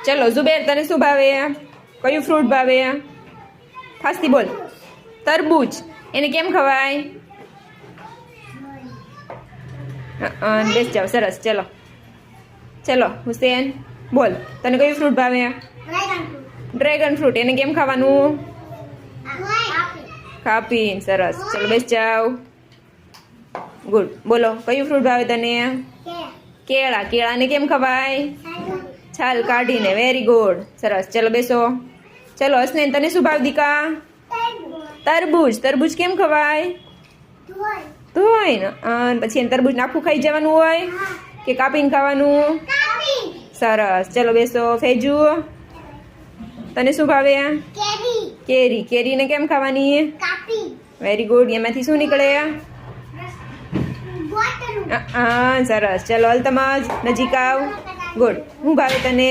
ચલો ઝુબેર, તને શું ભાવે? કયું ફ્રૂટ ભાવે? ફાસ્તી બોલ. તરબૂચ. એને કેમ ખવાય? બેસ જાઓ, સરસ. ચલો ચલો હુસેન બોલ, તને કયું ફ્રૂટ ભાવે? Dragon fruit. એને કેમ ખાવાનું? કાપીને. સરસ. ચલો બેસ જાઓ. ગુડ. બોલો, કયું ફ્રૂટ ભાવે તને? કેળા. કેળાને કેમ ખવાય? છાલ કાઢીને. Very good. સરસ. ચલો બેસો. ચલો હસનેન, તને શું ભાવ દીકા? તરબૂચ. તરબૂચ કેમ ખવાય? ધોઈને. પછી એને તરબૂચ આખું ખાઈ જવાનું હોય કે કાપીને ખાવાનું? સરસ. ચલો બેસો. ફેજુ, તને શું ભાવે? કેરી. કેરીને કેમ ખાવાની? Very good. એમાંથી શું નીકળે? સરસ. ચલો અલ્તમજ, નજીક આવ. ગુડ. શું ભાવે તને?